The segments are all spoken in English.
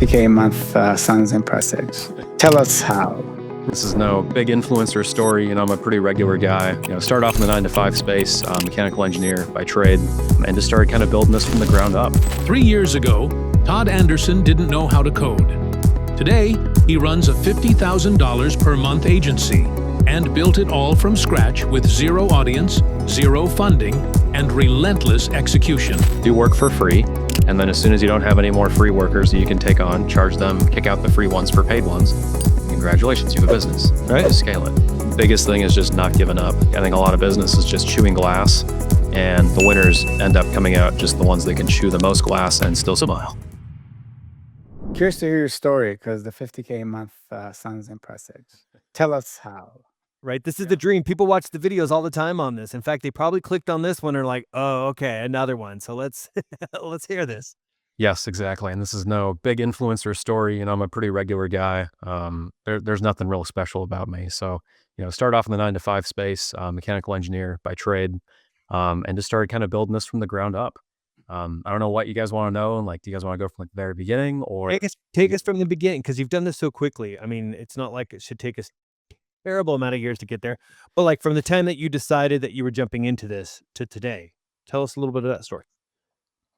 50K a month sounds impressive. Tell us how. This is no big influencer story. I'm a pretty regular guy. Started off in the 9-to-5 space, mechanical engineer by trade, and just started kind of building this from the ground up. 3 years ago, Todd Anderson didn't know how to code. Today, he runs a $50,000 per month agency and built it all from scratch with zero audience, zero funding, and relentless execution. Do work for free, and then as soon as you don't have any more free workers that you can take on, charge them, kick out the free ones for paid ones. Congratulations, you have a business. Right? To scale it. Biggest thing is just not giving up. I think a lot of business is just chewing glass, and the winners end up coming out just the ones that can chew the most glass and still smile. Curious to hear your story because the 50K a month sounds impressive. Tell us how. Right? This is the dream. People watch the videos all the time on this. In fact, they probably clicked on this one and are like, oh, okay, another one. So let's hear this. Yes, exactly. And this is no big influencer story. I'm a pretty regular guy. There's nothing real special about me. So, started off in the 9-to-5 space, mechanical engineer by trade, and just started kind of building this from the ground up. I don't know what you guys want to know. And do you guys want to go from the very beginning or take us from the beginning? Because you've done this so quickly. I mean, it's not like it should take us terrible amount of years to get there, but from the time that you decided that you were jumping into this to today, tell us a little bit of that story.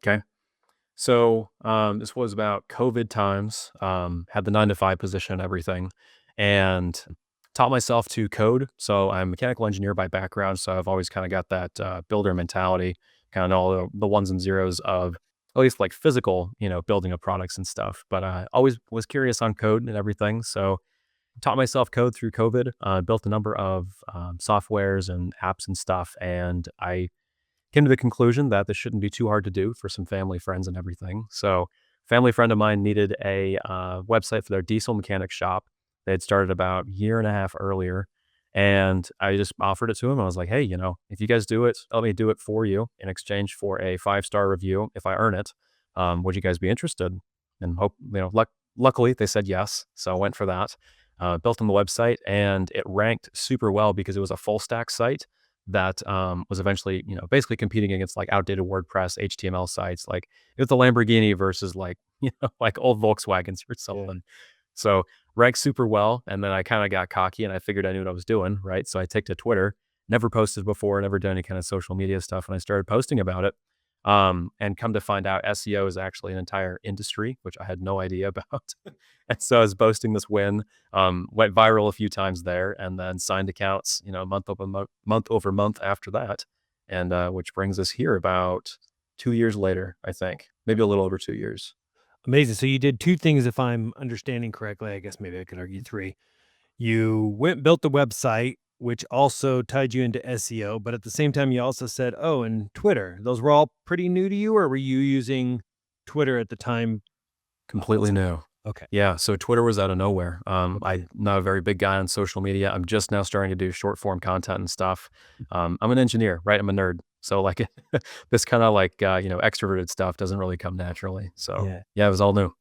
Okay. So, this was about COVID times, had the 9-to-5 position and everything, and taught myself to code. So I'm a mechanical engineer by background. So I've always kind of got that, builder mentality, kind of know the ones and zeros of at least physical, building of products and stuff, but I always was curious on code and everything. So taught myself code through COVID, built a number of softwares and apps and stuff. And I came to the conclusion that this shouldn't be too hard to do for some family, friends and everything. So family friend of mine needed a website for their diesel mechanic shop. They had started about a year and a half earlier. And I just offered it to him. I was like, hey, if you guys do it, let me do it for you in exchange for a 5-star review. If I earn it, would you guys be interested? And luckily they said yes. So I went for that. Built on the website, and it ranked super well because it was a full stack site that was eventually, basically competing against outdated WordPress, HTML sites. It was the Lamborghini versus old Volkswagens or something. Yeah. So ranked super well. And then I kind of got cocky and I figured I knew what I was doing. Right. So I took to Twitter, never posted before, never done any kind of social media stuff. And I started posting about it. And come to find out SEO is actually an entire industry, which I had no idea about. And so I was boasting this win, went viral a few times there, and then signed accounts, month over month after that. And which brings us here about 2 years later, I think, maybe a little over 2 years. Amazing. So you did two things, if I'm understanding correctly. I guess maybe I could argue three. You went and built the website, which also tied you into SEO. But at the same time, you also said, oh, and Twitter. Those were all pretty new to you, or were you using Twitter at the time? Completely new. Okay. Yeah. So Twitter was out of nowhere. I'm not a very big guy on social media. I'm just now starting to do short form content and stuff. I'm an engineer, right? I'm a nerd. So this kind of extroverted stuff doesn't really come naturally. So yeah, it was all new.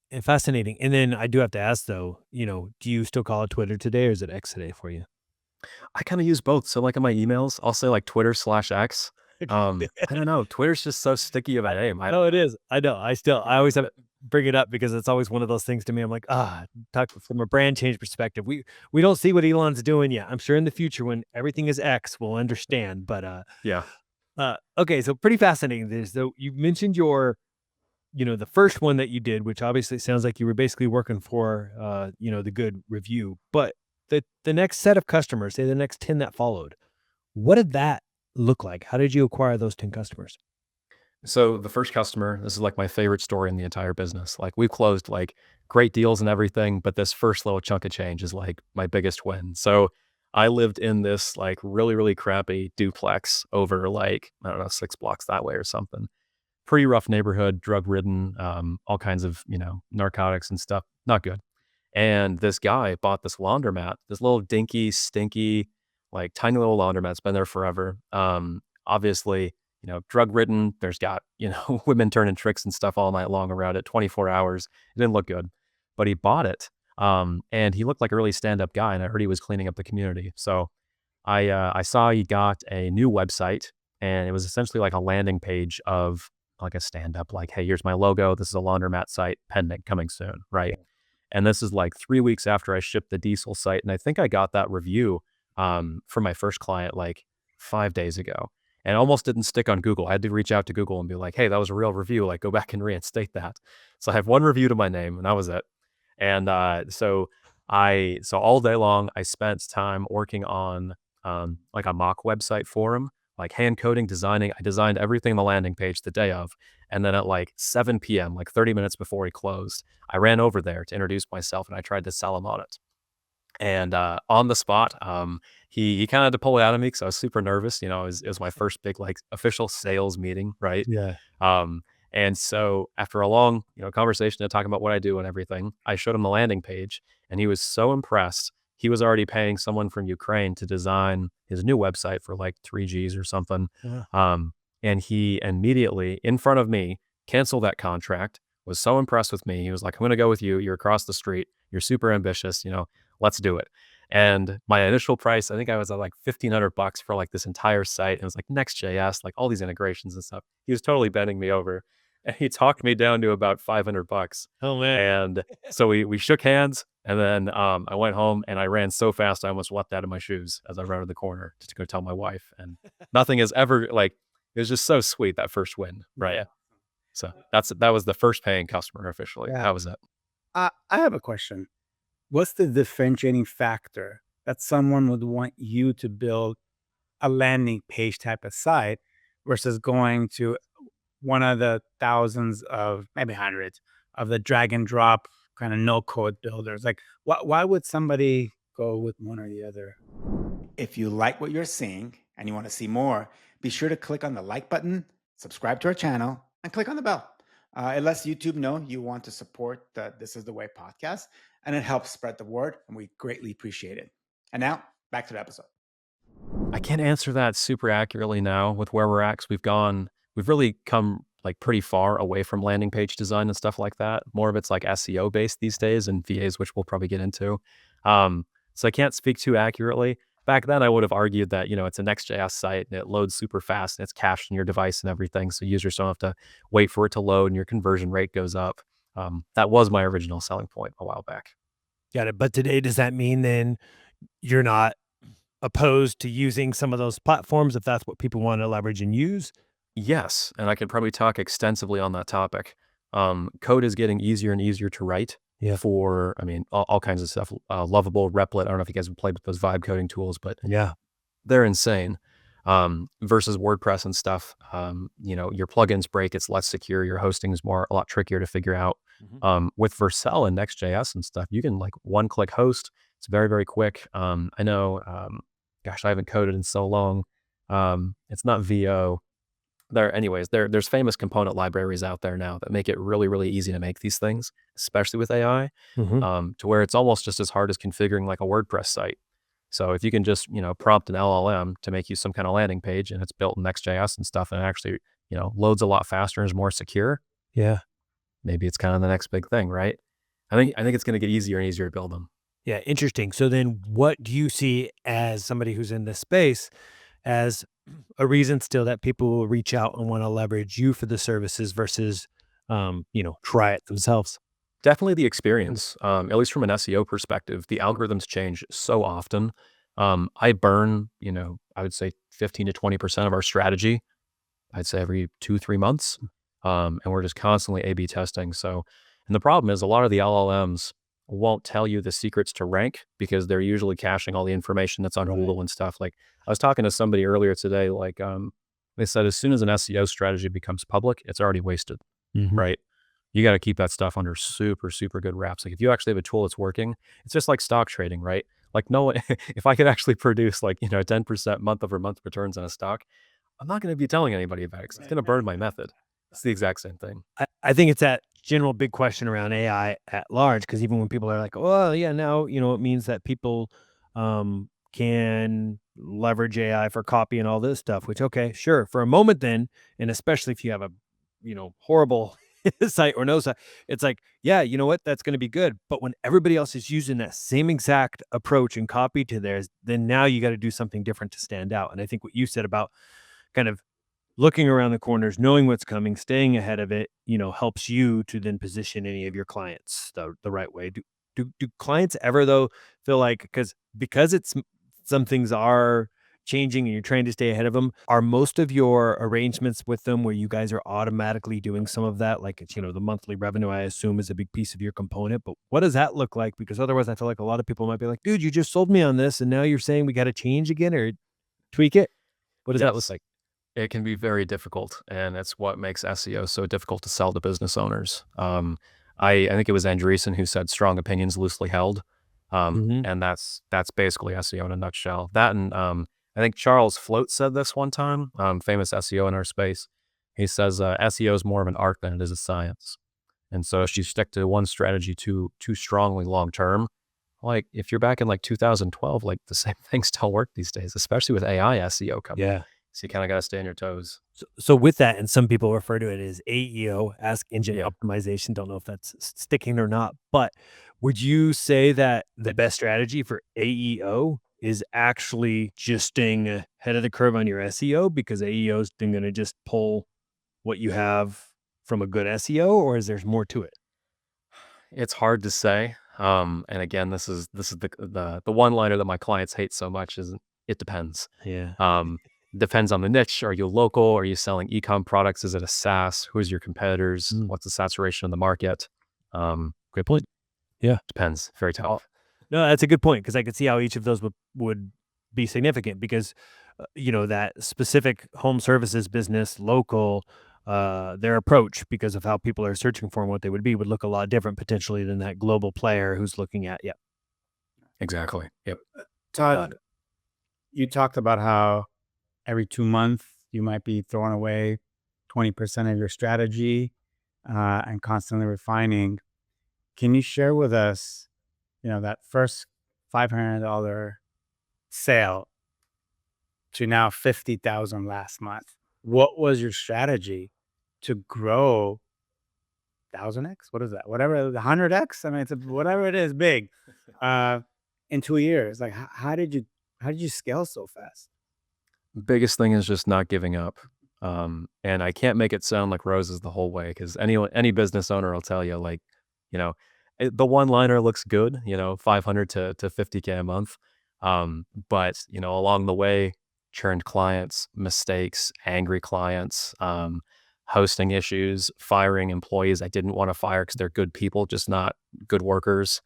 And fascinating. And then I do have to ask though, do you still call it Twitter today, or is it X today for you? I kind of use both. So in my emails, I'll say Twitter/X. I don't know. Twitter's just so sticky of a name. I know it is. I know. I always have to bring it up because it's always one of those things to me. I'm like, talk from a brand change perspective. We don't see what Elon's doing yet. I'm sure in the future when everything is X, we'll understand. But yeah. Okay. So pretty fascinating. So you mentioned your, the first one that you did, which obviously sounds like you were basically working for, the good review, but the next set of customers, say the next 10 that followed, what did that look like? How did you acquire those 10 customers? So the first customer, this is my favorite story in the entire business. We've closed great deals and everything, but this first little chunk of change is my biggest win. So I lived in this really, really crappy duplex over I don't know, 6 blocks that way or something. Pretty rough neighborhood, drug ridden, all kinds of, narcotics and stuff. Not good. And this guy bought this laundromat, this little dinky, stinky, tiny little laundromat. It's been there forever. Obviously, drug ridden. There's got, women turning tricks and stuff all night long around it, 24 hours. It didn't look good, but he bought it. And he looked like a really stand-up guy, and I heard he was cleaning up the community. So I saw he got a new website, and it was essentially a landing page of like a stand up, like, hey, here's my logo. This is a laundromat site pending coming soon. Right. And this is like 3 weeks after I shipped the diesel site. And I think I got that review for my first client like 5 days ago, and almost didn't stick on Google. I had to reach out to Google and be like, hey, that was a real review. Like, go back and reinstate that. So I have one review to my name, and that was it. And so all day long, I spent time working on like a mock website for him, like hand coding, designing. I designed everything on the landing page the day of. And then at like 7 p.m., like 30 minutes before he closed, I ran over there to introduce myself and I tried to sell him on it. And on the spot, he kind of had to pull it out of me because I was super nervous. It was my first big like official sales meeting, right? Yeah. Um, and so after a long, conversation and talking about what I do and everything, I showed him the landing page, and he was so impressed. He was already paying someone from Ukraine to design his new website for like 3Gs or something. Yeah. And he immediately, in front of me, canceled that contract. Was so impressed with me. He was like, "I'm going to go with you. You're across the street. You're super ambitious. Let's do it." And my initial price, I think I was at like $1,500 for like this entire site. And it was like Next.js, like all these integrations and stuff. He was totally bending me over, and he talked me down to about $500. Oh man. And so we shook hands, and then I went home and I ran so fast I almost leapt out of my shoes as I rounded the corner to go tell my wife. And nothing has ever like, it was just so sweet, that first win, right? Yeah. So that was the first paying customer officially. Yeah. That was it. I have a question. What's the differentiating factor that someone would want you to build a landing page type of site versus going to one of the thousands of maybe hundreds of the drag and drop kind of no code builders? Like, why would somebody go with one or the other? If you like what you're seeing and you want to see more, be sure to click on the like button, subscribe to our channel, and click on the bell. It lets YouTube know you want to support the This Is the Way podcast, and it helps spread the word, and we greatly appreciate it. And now, back to the episode. I can't answer that super accurately now with where we're at, 'cause we've really come like pretty far away from landing page design and stuff like that. More of it's like SEO based these days, and VAs, which we'll probably get into. So I can't speak too accurately. Back then, I would have argued that, it's a Next.js site and it loads super fast and it's cached on your device and everything. So users don't have to wait for it to load and your conversion rate goes up. That was my original selling point a while back. Got it. But today, does that mean then you're not opposed to using some of those platforms if that's what people want to leverage and use? Yes, and I could probably talk extensively on that topic. Code is getting easier and easier to write Yeah. for, all kinds of stuff. Lovable, Replit. I don't know if you guys have played with those vibe coding tools, but Yeah. they're insane. Versus WordPress and stuff. Your plugins break, it's less secure. Your hosting is a lot trickier to figure out. With Vercel and Next.js and stuff, you can like one-click host. It's very, very quick. I know, gosh, I haven't coded in so long. It's not VO. There's famous component libraries out there now that make it really, really easy to make these things, especially with AI, to where it's almost just as hard as configuring like a WordPress site. So if you can just, prompt an LLM to make you some kind of landing page and it's built in Next.js and stuff, and it actually, loads a lot faster and is more secure, Yeah. maybe it's kind of the next big thing, right? I think it's going to get easier and easier to build them. Yeah. Interesting. So then what do you see as somebody who's in this space as a reason still that people will reach out and want to leverage you for the services versus, try it themselves? Definitely the experience, at least from an SEO perspective. The algorithms change so often. I burn, I would say 15 to 20% of our strategy, I'd say every 2-3 months. And we're just constantly A/B testing. And the problem is a lot of the LLMs won't tell you the secrets to rank because they're usually caching all the information that's on Google and stuff. Like I was talking to somebody earlier today, like they said, as soon as an SEO strategy becomes public, it's already wasted, right? You got to keep that stuff under super, super good wraps. Like if you actually have a tool that's working, it's just like stock trading, right? Like no one, if I could actually produce like, 10% month over month returns on a stock, I'm not going to be telling anybody about it 'cause it's going to burn my method. It's the exact same thing. I think it's that general big question around AI at large, because even when people are like, "Oh, yeah, now it means that people can leverage AI for copy and all this stuff." Which, okay, sure, for a moment, then, and especially if you have a horrible site or no site, it's like, yeah, you know what, that's going to be good. But when everybody else is using that same exact approach and copy to theirs, then now you got to do something different to stand out. And I think what you said about kind of looking around the corners, knowing what's coming, staying ahead of it, helps you to then position any of your clients the right way. Do clients ever though feel like because some things are changing and you're trying to stay ahead of them, are most of your arrangements with them where you guys are automatically doing some of that? Like it's, the monthly revenue, I assume, is a big piece of your component, but what does that look like? Because otherwise I feel like a lot of people might be like, dude, you just sold me on this and now you're saying we got to change again or tweak it. What does that look Yes. like? It can be very difficult, and that's what makes SEO so difficult to sell to business owners. I think it was Andreessen who said strong opinions loosely held. Hmm. And that's basically SEO in a nutshell. That and I think Charles Float said this one time, famous SEO in our space. He says SEO is more of an art than it is a science. And so if you stick to one strategy too strongly long term, like if you're back in like 2012, like the same things still work these days, especially with AI SEO coming. Yeah. So you kind of got to stay on your toes. So with that, and some people refer to it as AEO, Ask Engine Yeah. Optimization. Don't know if that's sticking or not, but would you say that the best strategy for AEO is actually just staying ahead of the curve on your SEO because AEO is going to just pull what you have from a good SEO, or is there more to it? It's hard to say. And again, this is the one liner that my clients hate so much is it depends. Yeah. Um, depends on the niche. Are you local? Are you selling e-com products? Is it a SaaS? Who's your competitors? Mm. What's the saturation of the market? Great point. Yeah. Depends. Very Oh, tough. no, that's a good point because I could see how each of those would be significant because that specific home services business, local, their approach because of how people are searching for and what they would be would look a lot different potentially than that global player who's looking at. Yeah. Exactly. Yep. Todd, you talked about how every 2 months you might be throwing away 20% of your strategy and constantly refining. Can you share with us, that first $500 sale to now 50,000 last month? What was your strategy to grow 1000x? What is that? Whatever, the 100x? I mean, whatever it is big uh, in 2 years. Like, how did you scale so fast? Biggest thing is just not giving up. And I can't make it sound like roses the whole way because any business owner will tell you, like, you know, the one liner looks good, 500 to 50K a month. But, along the way, churned clients, mistakes, angry clients, hosting issues, firing employees I didn't want to fire because they're good people, just not good workers.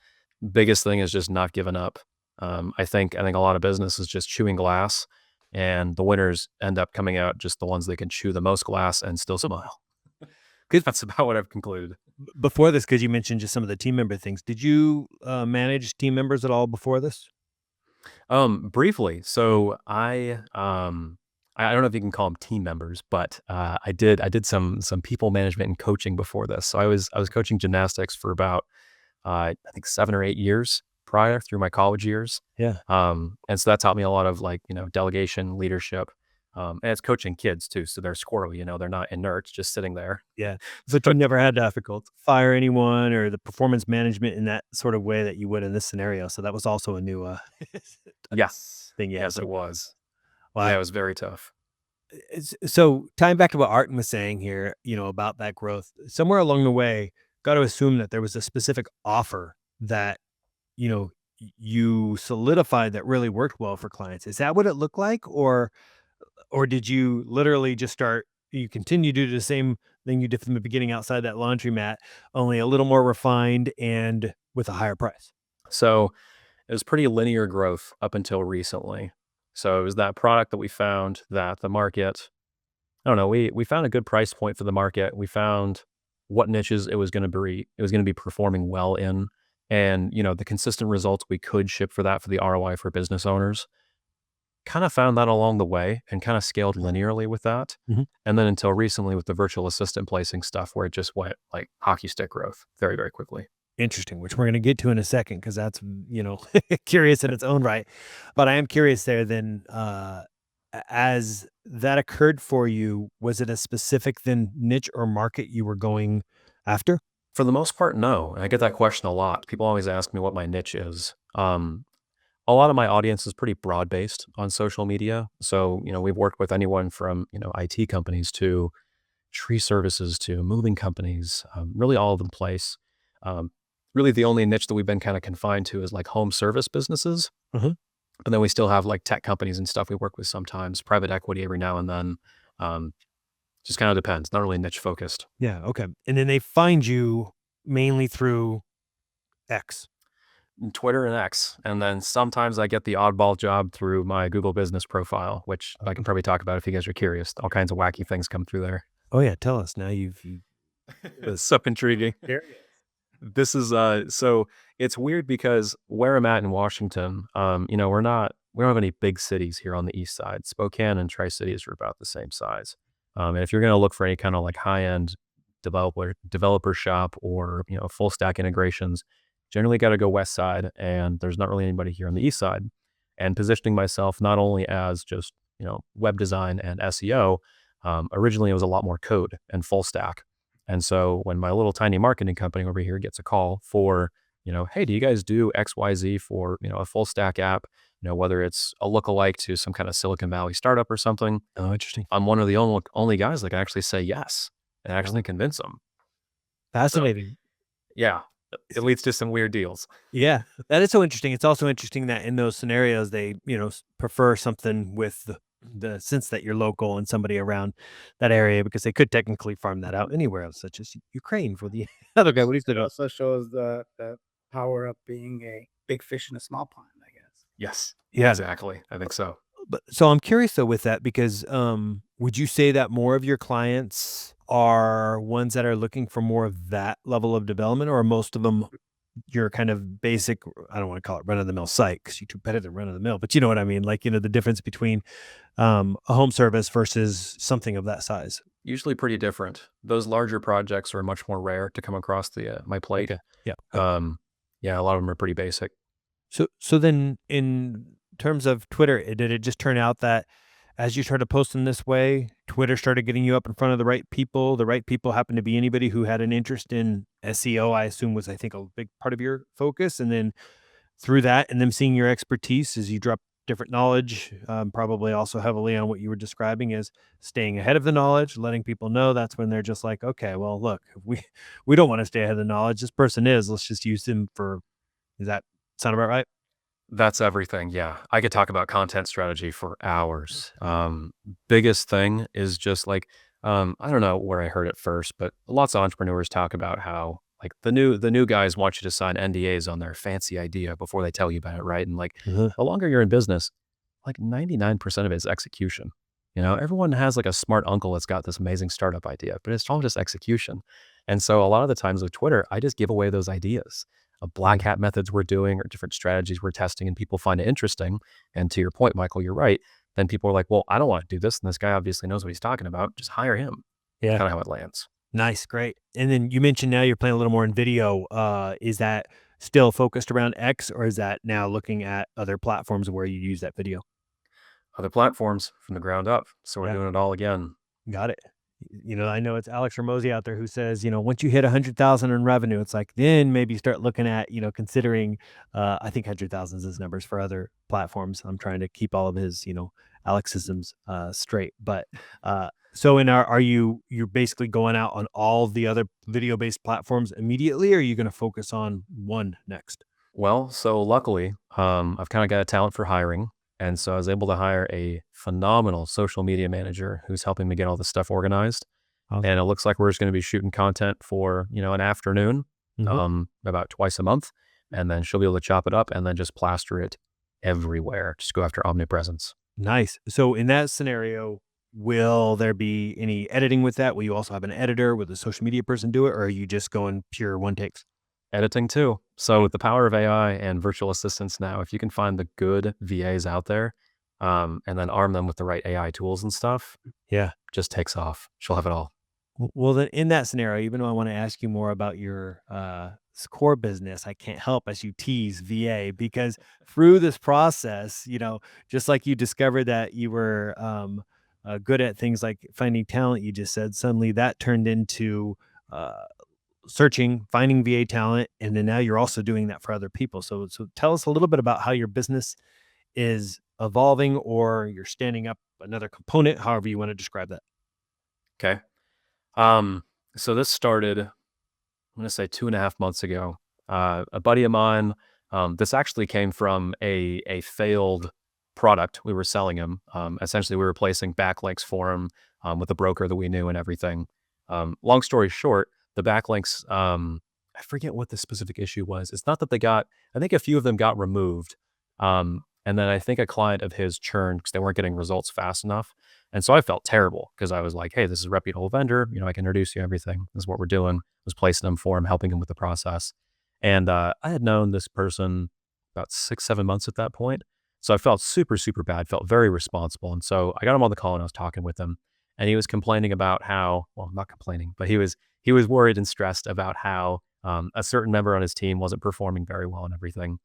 Biggest thing is just not giving up. I think a lot of business is just chewing glass and the winners end up coming out just the ones that can chew the most glass and still smile. That's about what I've concluded. Before this, because you mentioned just some of the team member things, did you manage team members at all before this? Briefly, so I don't know if you can call them team members, but I did some people management and coaching before this. So I was coaching gymnastics for about I think 7 or 8 years prior through my college years. Yeah. And so that taught me a lot of delegation, leadership, and it's coaching kids too. So they're squirrely, they're not inert, just sitting there. Yeah. So But you it's never had to difficult. fire anyone or the performance management in that sort of way that you would in this scenario. So that was also a new Yeah. thing. Yeah. Yes, So it was. wow. Yeah, it was very tough. So tying back to what Arten was saying here, about that growth, somewhere along the way, got to assume that there was a specific offer that, you solidified that really worked well for clients. Is that what it looked like? Or did you literally just you continue to do the same thing you did from the beginning outside that laundromat, only a little more refined and with a higher price? So it was pretty linear growth up until recently. So it was that product that we found that the market, I don't know, we found a good price point for the market. We found what niches it was going to be performing well in, and the consistent results we could ship for that for the ROI for business owners. Kind of found that along the way and kind of scaled linearly with that. Mhm. And then until recently with the virtual assistant placing stuff where it just went like hockey stick growth very, very quickly. Interesting, which we're going to get to in a second because that's, curious in its own right. But I am curious there then, as that occurred for you, was it a specific then niche or market you were going after? For the most part, no. And I get that question a lot. People always ask me what my niche is. a lot of my audience is pretty broad based on social media. So, we've worked with anyone from, IT companies to tree services to moving companies, really all of the place. Um, Really, the only niche that we've been kind of confined to is like home service businesses. Mhm. But then we still have like tech companies and stuff we work with sometimes, private equity every now and then. Um, just kind of depends, not really niche focused. Yeah. Okay. And then they find you mainly through X. Twitter and X. And then sometimes I get the oddball job through my Google business profile, which I can probably talk about if you guys are curious. All kinds of wacky things come through there. Oh yeah. Tell us now. It's so intriguing. This is so it's weird because where I'm at in Washington, we don't have any big cities here on the east side. Spokane and Tri-Cities are about the same size. And if you're gonna look for any kind of like high-end developer shop or full stack integrations, generally got to go west side, and there's not really anybody here on the east side. And positioning myself not only as just web design and SEO, originally it was a lot more code and full stack. And so when my little tiny marketing company over here gets a call for, hey, do you guys do XYZ for, a full stack app, whether it's a lookalike to some kind of Silicon Valley startup or something, Oh, interesting. I'm one of the only guys that can actually say yes and actually convince them. Fascinating. Yeah, it leads to some weird deals. Yeah, that is so interesting. It's also interesting that in those scenarios, they, prefer something with the sense that you're local and somebody around that area because they could technically farm that out anywhere else, such as Ukraine for the other guy. What do you It think? also shows the power of being a big fish in a small pond, I guess. Yes, Yeah. exactly. I think so. But so I'm curious though with that because would you say that more of your clients are ones that are looking for more of that level of development, or are most of them your kind of basic, I don't want to call it run of the mill site because you're too better than run of the mill, but you know what I mean? Like, the difference between a home service versus something of that size. Usually pretty different. Those larger projects are much more rare to come across my plate. Okay. Yeah. Yeah, a lot of them are pretty basic. So then in terms of Twitter, did it just turn out that as you started posting this way, Twitter started getting you up in front of the right people? The right people happened to be anybody who had an interest in SEO, I assume was, I think, a big part of your focus. And then through that and them seeing your expertise as you drop different knowledge, probably also heavily on what you were describing as staying ahead of the knowledge, letting people know that's when they're just like, okay, well, look, if we don't want to stay ahead of the knowledge. This person is, let's just use them for, does that sound about right? That's everything. Yeah. I could talk about content strategy for hours. Biggest thing is just like, I don't know where I heard it first, but lots of entrepreneurs talk about how like the new guys want you to sign NDAs on their fancy idea before they tell you about it, right? And like Uh-huh. the longer you're in business, like 99% of it is execution. Everyone has like a smart uncle that's got this amazing startup idea, but it's all just execution. And so a lot of the times with Twitter, I just give away those ideas of black hat methods we're doing or different strategies we're testing, and people find it interesting. And to your point, Michael, you're right. Then people are like, well, I don't want to do this. And this guy obviously knows what he's talking about. Just hire him. Yeah. Kind of how it lands. Nice. Great. And then you mentioned now you're playing a little more in video. Is that still focused around X, or is that now looking at other platforms where you use that video? Other platforms from the ground up. So we're Yeah. doing it all again. Got it. I know it's Alex Ramosi out there who says, once you hit 100,000 in revenue, it's like, then maybe start looking at, considering, I think 100,000 is his numbers for other platforms. I'm trying to keep all of his, Alexisms, straight. But, so you're basically going out on all the other video-based platforms immediately, or are you going to focus on one next? Well, so luckily, I've kind of got a talent for hiring. And so I was able to hire a phenomenal social media manager who's helping me get all this stuff organized. Awesome. And it looks like we're just going to be shooting content for, an afternoon, about twice a month. And then she'll be able to chop it up and then just plaster it everywhere. Just go after omnipresence. Nice. So in that scenario, will there be any editing with that? Will you also have an editor with a social media person do it, or are you just going pure one takes? Editing too. So with the power of AI and virtual assistants now, if you can find the good VAs out there, and then arm them with the right AI tools and stuff, Yeah. just takes off. She'll have it all. Well, then in that scenario, even though I want to ask you more about your core business, I can't help as you tease VA because through this process, just like you discovered that you were good at things like finding talent, you just said suddenly that turned into uh, searching, finding VA talent, and then now you're also doing that for other people. So tell us a little bit about how your business is evolving, or you're standing up another component, however you want to describe that. Okay. So this started, I'm going to say 2.5 months ago. A buddy of mine, this actually came from a failed product we were selling him. Essentially, we were placing backlinks for him with a broker that we knew and everything. Long story short, the backlinks, I forget what the specific issue was. It's not that they got, I think a few of them got removed. And then I think a client of his churned because they weren't getting results fast enough. And so I felt terrible because I was like, hey, this is a reputable vendor. I can introduce you everything. This is what we're doing. Was placing them for him, helping him with the process. And I had known this person about 6, 7 months at that point. So I felt super, super bad, felt very responsible. And so I got him on the call and I was talking with him. And he was complaining about how, well, not complaining, but he was worried and stressed about how a certain member on his team wasn't performing very well and everything.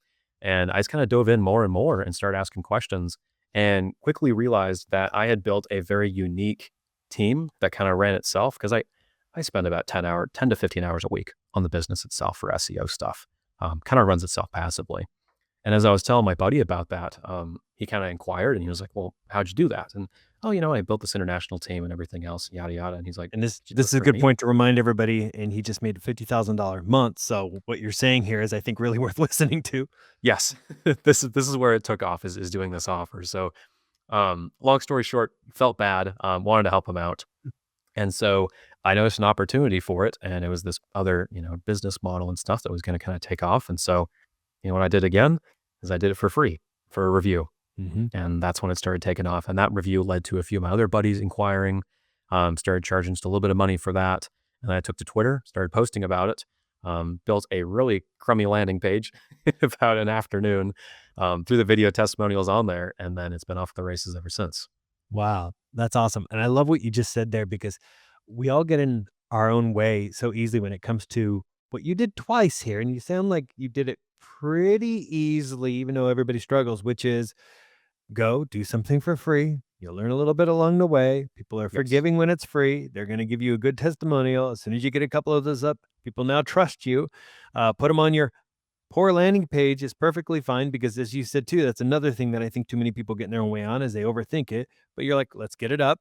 And I just kind of dove in more and more and started asking questions and quickly realized that I had built a very unique team that kind of ran itself because I spend about 10 to 15 hours a week on the business itself for SEO stuff. Kind of runs itself passively. And as I was telling my buddy about that, he kind of inquired and he was like, well, how'd you do that? And, oh, I built this international team and everything else, yada, yada. And he's like, And this "Did you do this it is a for good me?" point to remind everybody. And he just made a $50,000 month. So what you're saying here is, I think, really worth listening to. Yes, this is where it took off is doing this offer. So long story short, felt bad, wanted to help him out. And so I noticed an opportunity for it. And it was this other, business model and stuff that was going to kind of take off. And so, what I did again is I did it for free for a review. Mm-hmm. And that's when it started taking off. And that review led to a few of my other buddies inquiring, started charging just a little bit of money for that. And then I took to Twitter, started posting about it, built a really crummy landing page about an afternoon, threw the video testimonials on there. And then it's been off the races ever since. Wow, that's awesome. And I love what you just said there, because we all get in our own way so easily when it comes to what you did twice here. And you sound like you did it pretty easily, even though everybody struggles, which is go do something for free. You'll learn a little bit along the way. People are Yes. forgiving when it's free. They're going to give you a good testimonial. As soon as you get a couple of those up, people now trust you. Put them on your poor landing page is perfectly fine, because as you said too, that's another thing that I think too many people get in their own way on, is they overthink it. But you're like, let's get it up.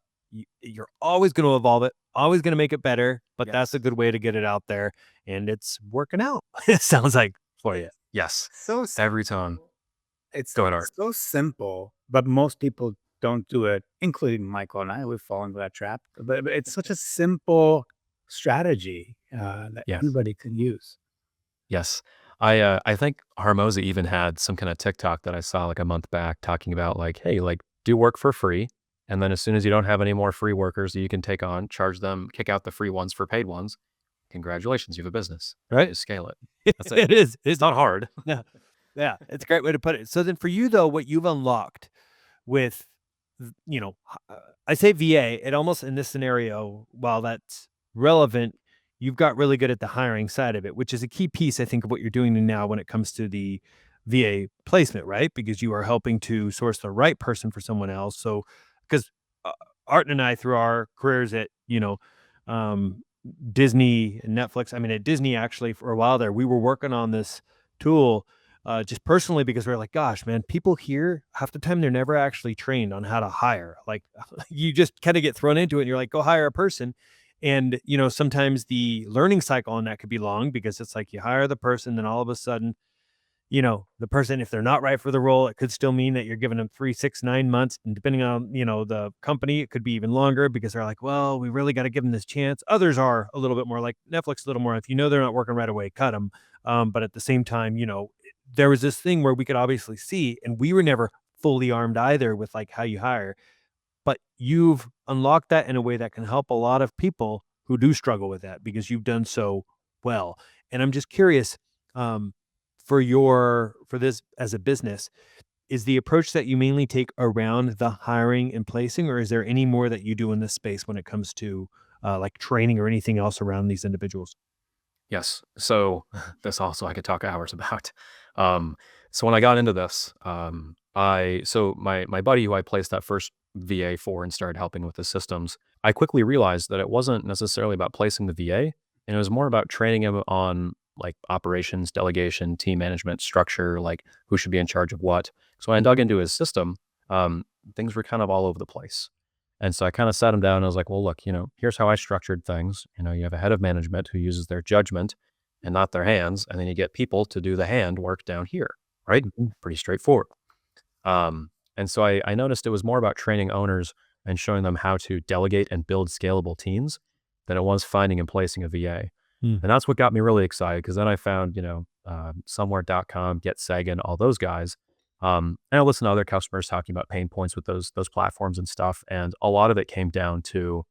You're always going to evolve it, always going to make it better, but that's Yes. a good way to get it out there, and it's working out. It sounds like for you. Yes. So Every time. it's Go ahead, Art. so simple, but most people don't do it, including Michael and I. We've fallen into that trap. But it's such a simple strategy that Yes. anybody can use. Yes. I think Harmoza even had some kind of TikTok that I saw like a month back talking about like, hey, like do work for free. And then as soon as you don't have any more free workers that you can take on, charge them, kick out the free ones for paid ones. Congratulations, you have a business. Right. Just scale it. That's it. It is. It's not hard. Yeah, it's a great way to put it. So then for you though, what you've unlocked with, I say VA, it almost in this scenario, while that's relevant, you've got really good at the hiring side of it, which is a key piece, I think, of what you're doing now when it comes to the VA placement, right? Because you are helping to source the right person for someone else. So, because Art and I, through our careers at, um, Disney and Netflix, I mean, at Disney, actually, for a while there, we were working on this tool just personally, because we're like, gosh, man, people here, half the time, they're never actually trained on how to hire. Like, you just kind of get thrown into it and you're like, go hire a person. And, sometimes the learning cycle on that could be long, because it's like you hire the person, then all of a sudden, the person, if they're not right for the role, it could still mean that you're giving them 3, 6, 9 months. And depending on, the company, it could be even longer, because they're like, well, we really got to give them this chance. Others are a little bit more like Netflix, a little more, if they're not working right away, cut them. But at the same time, there was this thing where we could obviously see, and we were never fully armed either with like how you hire, but you've unlocked that in a way that can help a lot of people who do struggle with that, because you've done so well. And I'm just curious, for this as a business, is the approach that you mainly take around the hiring and placing, or is there any more that you do in this space when it comes to like training or anything else around these individuals? Yes. So this also I could talk hours about. So when I got into this, my buddy who I placed that first VA for and started helping with the systems, I quickly realized that it wasn't necessarily about placing the VA, And it was more about training him on like operations, delegation, team management, structure, like who should be in charge of what. So when I dug into his system, things were kind of all over the place. And so I kind of sat him down and I was like, well, look, here's how I structured things. You have a head of management who uses their judgment and not their hands. And then you get people to do the hand work down here, right? Pretty straightforward. And so I noticed it was more about training owners and showing them how to delegate and build scalable teams than it was finding and placing a VA. Hmm. And that's what got me really excited because then I found, somewhere.com, Get Sagan, all those guys. And I listened to other customers talking about pain points with those platforms and stuff. And a lot of it came down to,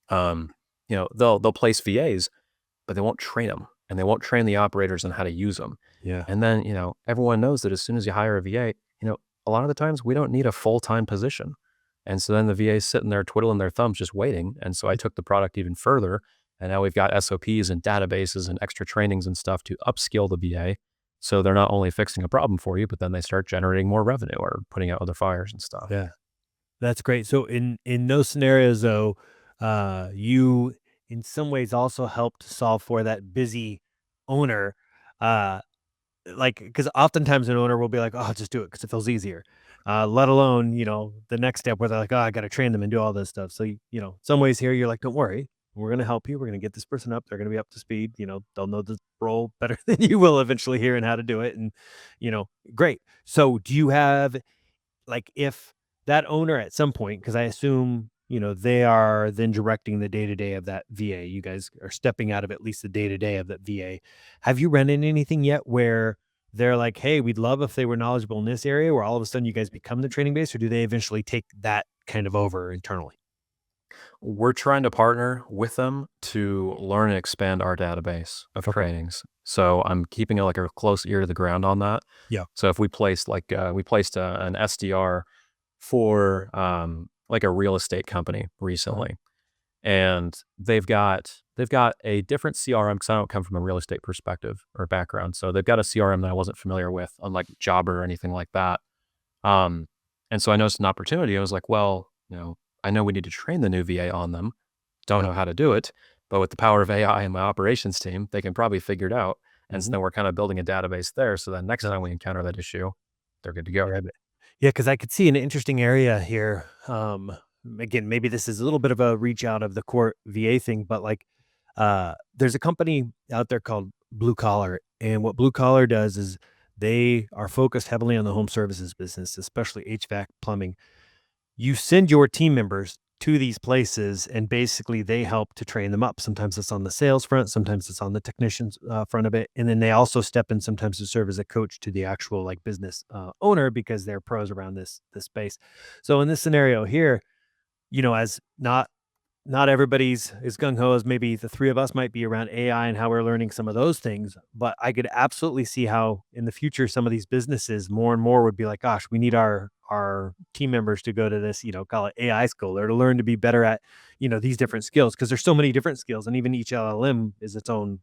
they'll place VAs, but they won't train them and they won't train the operators on how to use them. Yeah. And then, everyone knows that as soon as you hire a VA, a lot of the times we don't need a full-time position. And so then the VA is sitting there twiddling their thumbs just waiting. And so I took the product even further. And now we've got SOPs and databases and extra trainings and stuff to upskill the VA. So they're not only fixing a problem for you, but then they start generating more revenue or putting out other fires and stuff. Yeah. That's great. So in those scenarios though, you in some ways also helped solve for that busy owner. Like, because oftentimes an owner will be like, oh, just do it because it feels easier. Let alone, the next step where they're like, oh, I got to train them and do all this stuff. So, some ways here you're like, don't worry, we're going to help you. We're going to get this person up. They're going to be up to speed. They'll know the role better than you will eventually here and how to do it. And, great. So do you have, like, if that owner at some point, because I assume, they are then directing the day-to-day of that VA. You guys are stepping out of at least the day-to-day of that VA. Have you run into anything yet where they're like, hey, we'd love if they were knowledgeable in this area, where all of a sudden you guys become the training base, or do they eventually take that kind of over internally? We're trying to partner with them to learn and expand our database of Okay. trainings. So I'm keeping like a close ear to the ground on that. Yeah. So if we placed an SDR for like a real estate company recently, and they've got a different CRM because I don't come from a real estate perspective or background. So they've got a CRM that I wasn't familiar with, unlike Jobber or anything like that. And so I noticed an opportunity. I was like, well, I know we need to train the new VA on them. Don't know how to do it, but with the power of AI and my operations team, they can probably figure it out. And so then we're kind of building a database there. So then next time we encounter that issue, they're good to go. Yeah, because I could see an interesting area here. Again, maybe this is a little bit of a reach out of the core VA thing, but like, there's a company out there called Blue Collar, and what Blue Collar does is they are focused heavily on the home services business, especially HVAC, plumbing. You send your team members to these places and basically they help to train them up. Sometimes it's on the sales front, sometimes it's on the technicians front of it. And then they also step in sometimes to serve as a coach to the actual like business owner because they're pros around this space. So in this scenario here, as not everybody's as gung ho as maybe the three of us might be around AI and how we're learning some of those things. But I could absolutely see how in the future, some of these businesses more and more would be like, gosh, we need our team members to go to this, call it AI school or to learn to be better at, these different skills. Cause there's so many different skills and even each LLM is its own,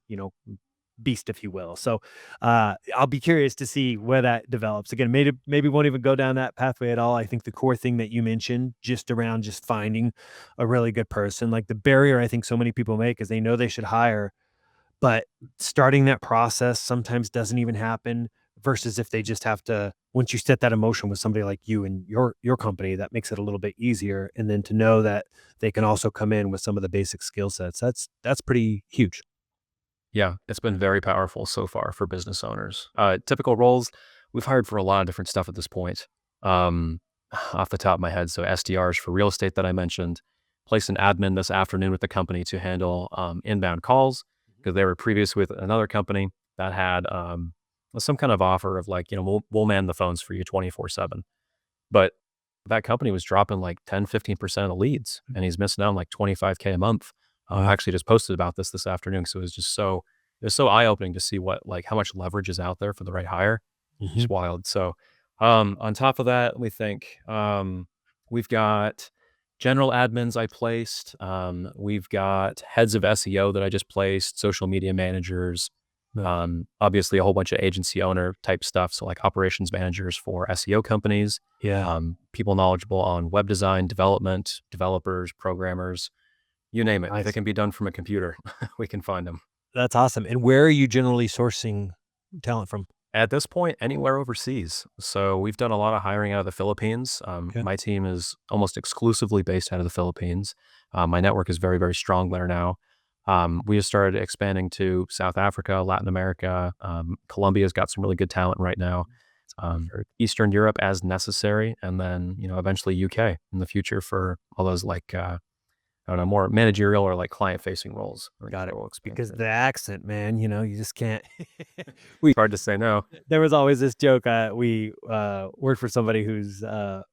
beast, if you will. So I'll be curious to see where that develops. Again, maybe won't even go down that pathway at all. I think the core thing that you mentioned, just around just finding a really good person, like the barrier I think so many people make is they know they should hire, but starting that process sometimes doesn't even happen. Versus if they just have to, once you set that emotion with somebody like you and your company, that makes it a little bit easier. And then to know that they can also come in with some of the basic skill sets, that's pretty huge. Yeah, it's been very powerful so far for business owners. Typical roles, we've hired for a lot of different stuff at this point. Off the top of my head, so SDRs for real estate that I mentioned, placed an admin this afternoon with the company to handle inbound calls because they were previous with another company that had some kind of offer of like, we'll man the phones for you 24/7. But that company was dropping like 10, 15% of the leads and he's missing out on like 25K a month. I actually just posted about this afternoon. So it was so eye-opening to see how much leverage is out there for the right hire. It's wild. So on top of that, we think we've got general admins I placed. We've got heads of SEO that I just placed, social media managers, obviously a whole bunch of agency owner type stuff. So like operations managers for SEO companies, Yeah. people knowledgeable on web design, development, developers, programmers. You name it. If it Nice. can be done from a computer, we can find them. That's awesome. And where are you generally sourcing talent from? At this point, anywhere overseas. So we've done a lot of hiring out of the Philippines. Okay. My team is almost exclusively based out of the Philippines. My network is very, very strong there now. We just started expanding to South Africa, Latin America. Colombia's got some really good talent right now. Eastern Europe as necessary, and then eventually UK in the future for all those like I don't know, more managerial or like client-facing roles. Got it. Role experience. Because the accent, man, you just can't. It's hard to say no. There was always this joke. We worked for somebody who's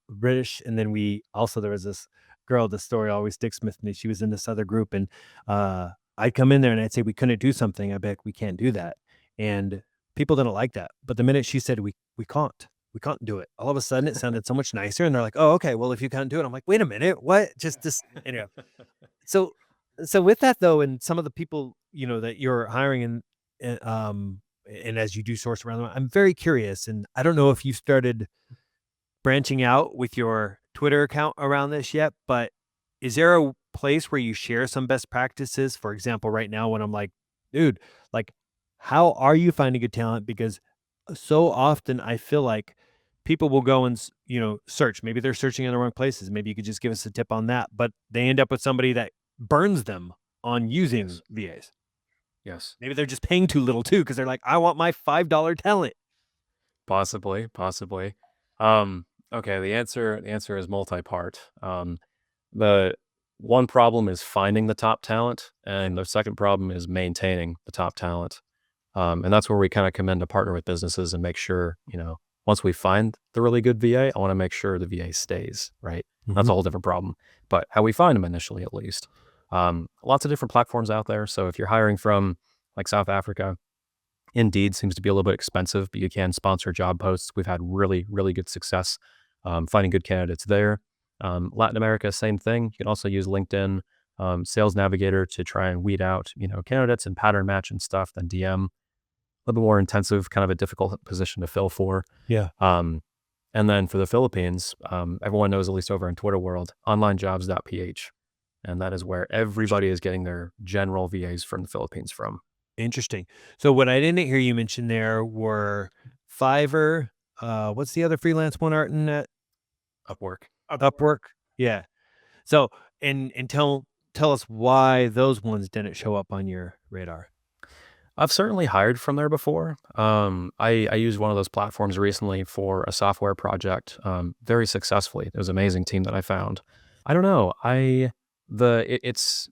British, and then there was this girl. The story always sticks with me. She was in this other group, and I'd come in there and I'd say we couldn't do something. I'd be like, we can't do that, and people didn't like that. But the minute she said we can't do it, all of a sudden it sounded so much nicer. And they're like, oh, okay, well if you can't do it, I'm like, wait a minute, what? Just this, anyway. So with that though, and some of the people that you're hiring and as you do source around them, I'm very curious, and I don't know if you started branching out with your Twitter account around this yet, but is there a place where you share some best practices? For example, right now when I'm like, dude, like, how are you finding good talent? Because so often I feel like people will go and search. Maybe they're searching in the wrong places. Maybe you could just give us a tip on that. But they end up with somebody that burns them on using Yes. VAs. Yes. Maybe they're just paying too little too, because they're like, I want my $5 talent. Possibly. Okay, the answer is multi-part. The one problem is finding the top talent, and the second problem is maintaining the top talent. And that's where we kind of come in to partner with businesses and make sure, once we find the really good VA, I want to make sure the VA stays, right? That's a whole different problem. But how we find them initially, at least. Lots of different platforms out there. So if you're hiring from like South Africa, Indeed seems to be a little bit expensive, but you can sponsor job posts. We've had really, really good success finding good candidates there. Latin America, same thing. You can also use LinkedIn Sales Navigator to try and weed out, candidates and pattern match and stuff. Then DM, a little bit more intensive, kind of a difficult position to fill for. Yeah. And then for the Philippines, everyone knows, at least over in Twitter world, onlinejobs.ph. And that is where everybody is getting their general VAs from the Philippines from. Interesting. So what I didn't hear you mention there were Fiverr. What's the other freelance one, Artin, at Upwork. Upwork? Yeah. So and tell us why those ones didn't show up on your radar. I've certainly hired from there before. I used one of those platforms recently for a software project very successfully. It was an amazing team that I found. I don't know. It's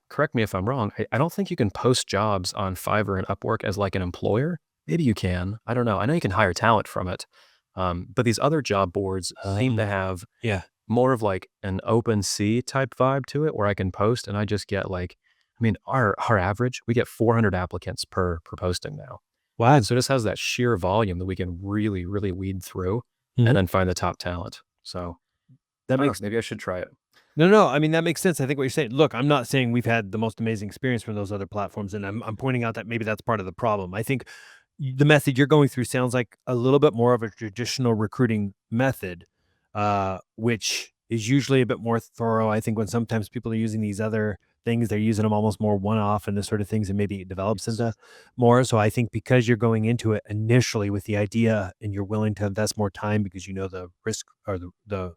correct me if I'm wrong. I don't think you can post jobs on Fiverr and Upwork as like an employer. Maybe you can. I don't know. I know you can hire talent from it. But these other job boards seem to have more of like an open sea type vibe to it, where I can post and I just get like, our average, we get 400 applicants per posting now. Wow. So this has that sheer volume that we can really, really weed through and then find the top talent. So maybe I should try it. No, that makes sense. I think what you're saying. Look, I'm not saying we've had the most amazing experience from those other platforms, and I'm pointing out that maybe that's part of the problem. I think the method you're going through sounds like a little bit more of a traditional recruiting method, which is usually a bit more thorough. I think when sometimes people are using these other things, they're using them almost more one-off and this sort of things, and maybe it develops into more. So I think because you're going into it initially with the idea and you're willing to invest more time because the risk or the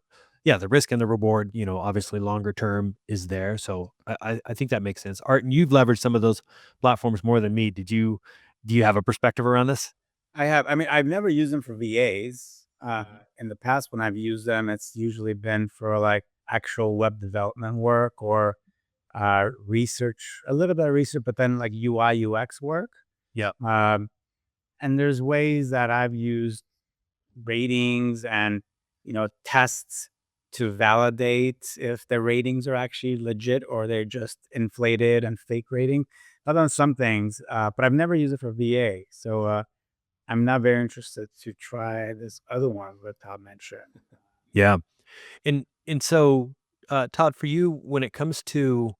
risk and the reward, obviously longer term is there. So I think that makes sense. Art, and you've leveraged some of those platforms more than me. Do you have a perspective around this? I have. I've never used them for VAs. In the past, when I've used them, it's usually been for like actual web development work or research, a little bit of research, but then like UI UX work. Yeah. And there's ways that I've used ratings and tests to validate if the ratings are actually legit or they're just inflated and fake rating. I've done some things, but I've never used it for VA. So I'm not very interested to try this other one that Todd mentioned. Yeah. And so, Todd, for you, when it comes to,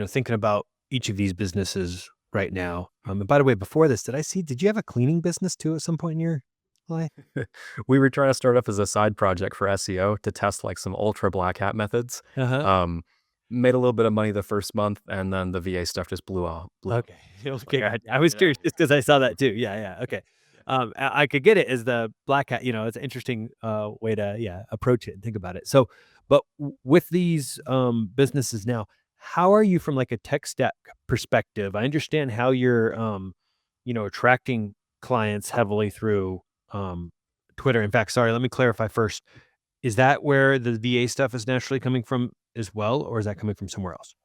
thinking about each of these businesses right now, and by the way, before this, did you have a cleaning business too at some point in your life? We were trying to start up as a side project for SEO to test like some ultra black hat methods. made a little bit of money the first month, and then the VA stuff just blew out. Okay. Okay. Like, I was yeah. curious just because I saw that too. Yeah. Yeah. Okay. I could get it as the black hat, it's an interesting way to, approach it and think about it. So, but with these businesses now, how are you from like a tech stack perspective? I understand how you're, attracting clients heavily through Twitter. In fact, sorry, let me clarify first. Is that where the VA stuff is naturally coming from as well, or is that coming from somewhere else?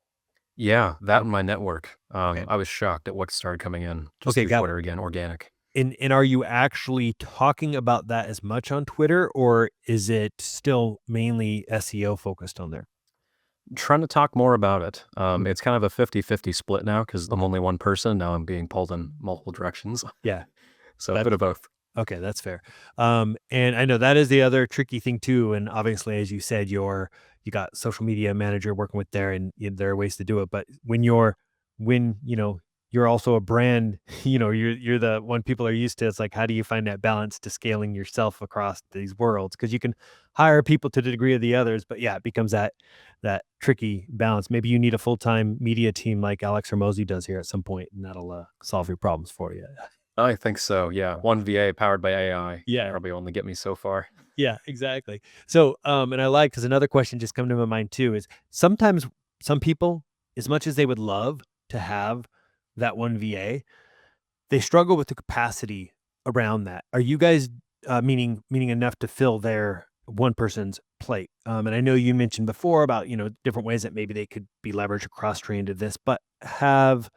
Yeah, that and my network. Okay. I was shocked at what started coming in just Okay, through got Twitter again, organic. And are you actually talking about that as much on Twitter, or is it still mainly SEO focused on there? Trying to talk more about it. Mhm. It's kind of a 50-50 split now because I'm only one person. Now I'm being pulled in multiple directions. Yeah, So a bit that's of both. okay, that's fair. And I know that is the other tricky thing too. And obviously, as you said, you got social media manager working with there, and there are ways to do it. But when you're also a brand, you're the one people are used to. It's like, how do you find that balance to scaling yourself across these worlds? Because you can hire people to the degree of the others, but yeah, it becomes that tricky balance. Maybe you need a full time media team like Alex Hermosi does here at some point, and that'll solve your problems for you. I think so. Yeah, one VA powered by AI Yeah. probably only get me so far. Yeah, exactly. So, and I like because another question just come to my mind too is sometimes some people, as much as they would love to have that one VA, they struggle with the capacity around that. Are you guys meaning enough to fill their one person's plate? And I know you mentioned before about different ways that maybe they could be leveraged or cross trained to this, but have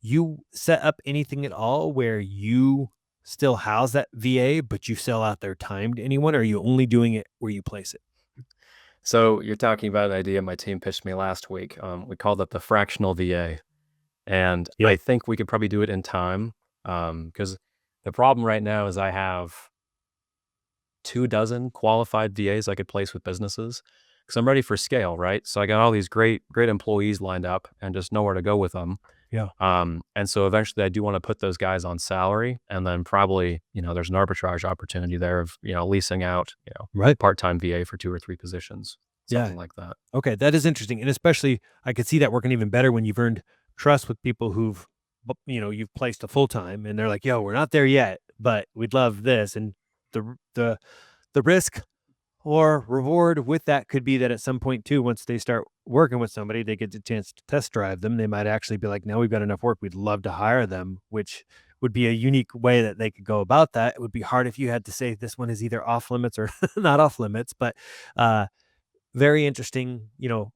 you set up anything at all where you still house that VA, but you sell out their time to anyone, or are you only doing it where you place it? So you're talking about an idea my team pitched me last week. We called it the fractional VA, and Yeah. I think we could probably do it in time. Because the problem right now is I have 24 qualified VAs I could place with businesses because I'm ready for scale, right? So I got all these great employees lined up and just nowhere to go with them. Yeah. And so eventually I do want to put those guys on salary and then probably, there's an arbitrage opportunity there of, leasing out, Right. part-time VA for 2 or 3 positions, Yeah. something like that. Okay. That is interesting. And especially I could see that working even better when you've earned trust with people you've placed a full time and they're like, yo, we're not there yet, but we'd love this. And the risk or reward with that could be that at some point too, once they start working with somebody, they get the chance to test drive them. They might actually be like, now we've got enough work. We'd love to hire them, which would be a unique way that they could go about that. It would be hard if you had to say this one is either off limits or not off limits, but uh, very interesting,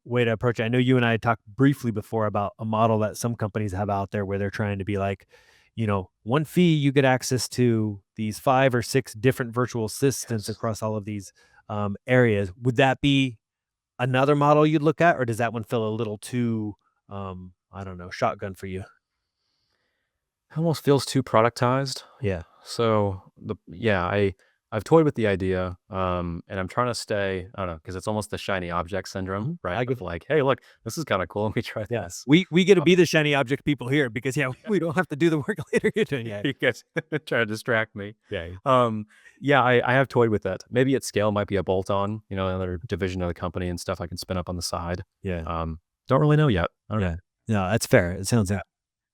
way to approach it. I know you and I had talked briefly before about a model that some companies have out there where they're trying to be like, one fee, you get access to these 5 or 6 different virtual assistants Yes. across all of these areas. Would that be another model you'd look at, or does that one feel a little too, I don't know, shotgun for you? It almost feels too productized. Yeah. So I've toyed with the idea, and I'm trying to stay, I don't know, because it's almost the shiny object syndrome, Mhm. right? I Of get like, hey, look, this is kind of cool. Let me try Yeah. this. We get to be the shiny object people here because we don't have to do the work later. You're doing yeah. You guys trying to distract me. Yeah. Yeah, I have toyed with that. Maybe at scale might be a bolt-on, another division of the company and stuff I can spin up on the side. Yeah. Don't really know yet. I don't know. Yeah. No, that's fair. It sounds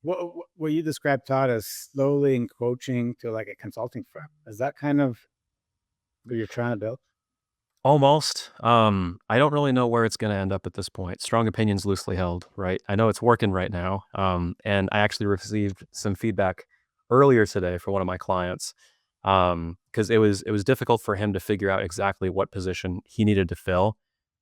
What you described, Todd, as slowly encroaching to like a consulting firm. Is that kind of what you're trying to build? Almost. I don't really know where it's going to end up at this point. Strong opinions loosely held, right? I know it's working right now. And I actually received some feedback earlier today for one of my clients. Because it was difficult for him to figure out exactly what position he needed to fill.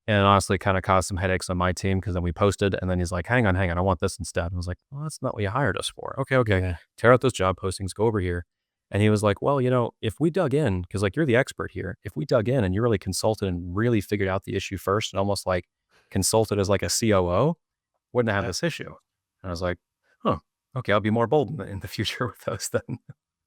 And honestly kind of caused some headaches on my team because then we posted and then he's like, hang on, I want this instead. And I was like, well, that's not what you hired us for. Okay. yeah. Tear out those job postings, go over here. And he was like, well, if we dug in, because like you're the expert here, if we dug in and you really consulted and really figured out the issue first and almost like consulted as like a COO, wouldn't have Yeah. this issue. And I was like, huh, okay, I'll be more bold in the future with those then.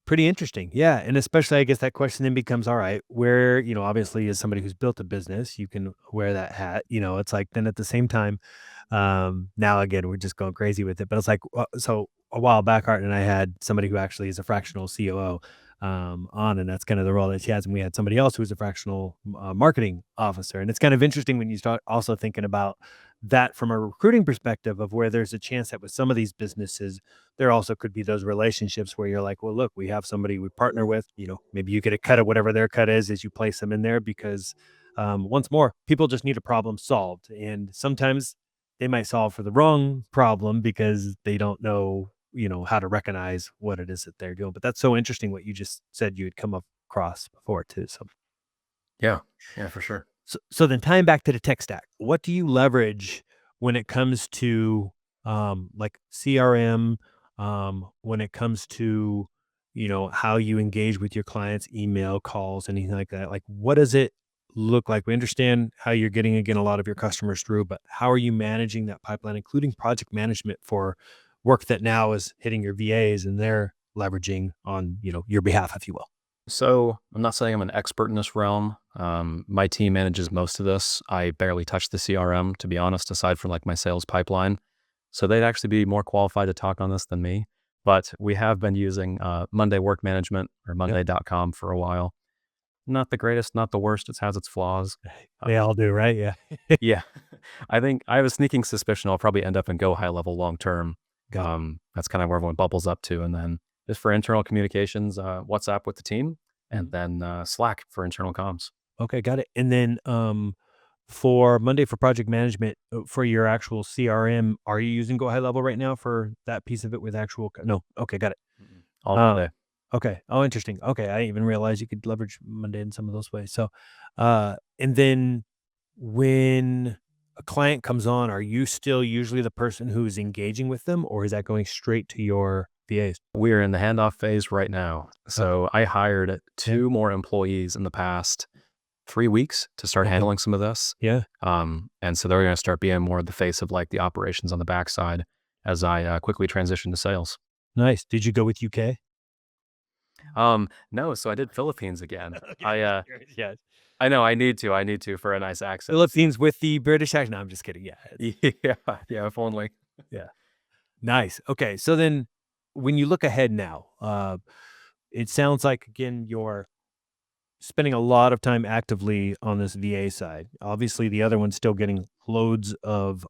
Pretty interesting. Yeah. And especially, I guess that question then becomes, all right, where, obviously as somebody who's built a business, you can wear that hat, it's like, then at the same time, now again, we're just going crazy with it, but it's like, so a while back, Art and I had somebody who actually is a fractional COO, on, and that's kind of the role that she has. And we had somebody else who was a fractional marketing officer. And it's kind of interesting when you start also thinking about that from a recruiting perspective of where there's a chance that with some of these businesses, there also could be those relationships where you're like, well, look, we have somebody we partner with, maybe you get a cut of whatever their cut is as you place them in there because once more, people just need a problem solved. And sometimes they might solve for the wrong problem because they don't know, how to recognize what it is that they're doing. But that's so interesting what you just said you had come across before too. So Yeah. Yeah, for sure. so then tying back to the tech stack, what do you leverage when it comes to like CRM, when it comes to, how you engage with your clients, email, calls, anything like that? Like what does it look like? We understand how you're getting again a lot of your customers through, but how are you managing that pipeline, including project management for work that now is hitting your VAs and they're leveraging on, your behalf, if you will? So I'm not saying I'm an expert in this realm. My team manages most of this. I barely touch the CRM, to be honest, aside from like my sales pipeline. So they'd actually be more qualified to talk on this than me. But we have been using Monday Work Management or Monday.com for a while. Not the greatest, not the worst. It has its flaws. They all do, right? Yeah. Yeah. I think I have a sneaking suspicion I'll probably end up in Go High Level long term. That's kind of where everyone bubbles up to. And then just for internal communications, WhatsApp with the team, and then Slack for internal comms. Okay, got it. And then for Monday for project management for your actual CRM, are you using Go High Level right now for that piece of it with actual? No. Okay, got it. All Uh, day. okay. Oh, interesting. Okay, I didn't even realize you could leverage Monday in some of those ways. So, and then when a client comes on, are you still usually the person who's engaging with them, or is that going straight to your VAs? We're in the handoff phase right now. So I hired Yeah. 2 more employees in the past 3 weeks to start Okay. handling some of this. Yeah. And so they're going to start being more the face of like the operations on the backside as I quickly transition to sales. Nice. Did you go with UK? No, so I did Philippines again. Yeah. I know I need to for a nice accent. Philippines with the British accent. No, I'm just kidding. Yeah. Yeah, yeah, if only. Yeah. Nice. Okay. So then when you look ahead now, it sounds like again you're spending a lot of time actively on this VA side. Obviously, the other one's still getting loads of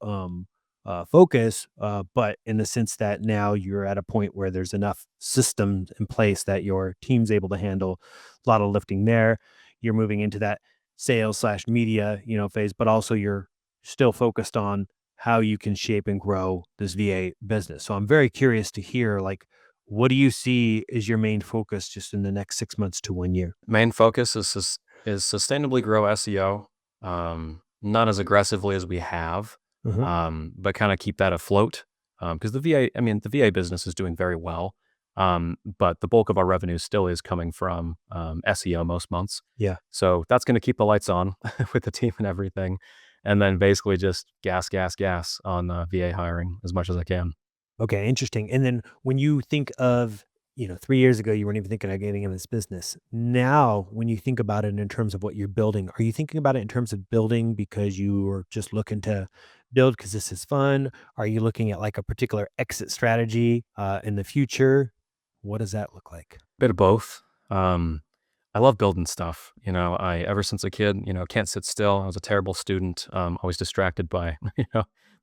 focus, but in the sense that now you're at a point where there's enough systems in place that your team's able to handle a lot of lifting there. You're moving into that sales slash media, phase, but also you're still focused on how you can shape and grow this VA business. So I'm very curious to hear, like, what do you see as your main focus just in the next 6 months to 1 year? Main focus is sustainably grow SEO, not as aggressively as we have, Uh-huh. but kind of keep that afloat. Because the VA business is doing very well, but the bulk of our revenue still is coming from SEO most months. Yeah. So that's going to keep the lights on with the team and everything, and then basically just gas on VA hiring as much as I can. Okay, interesting. And then when you think of, 3 years ago, you weren't even thinking of getting in this business. Now, when you think about it in terms of what you're building, are you thinking about it in terms of building because you are just looking to build because this is fun? Are you looking at like a particular exit strategy in the future? What does that look like? Bit of both. I love building stuff. I ever since a kid, can't sit still. I was a terrible student. Always distracted by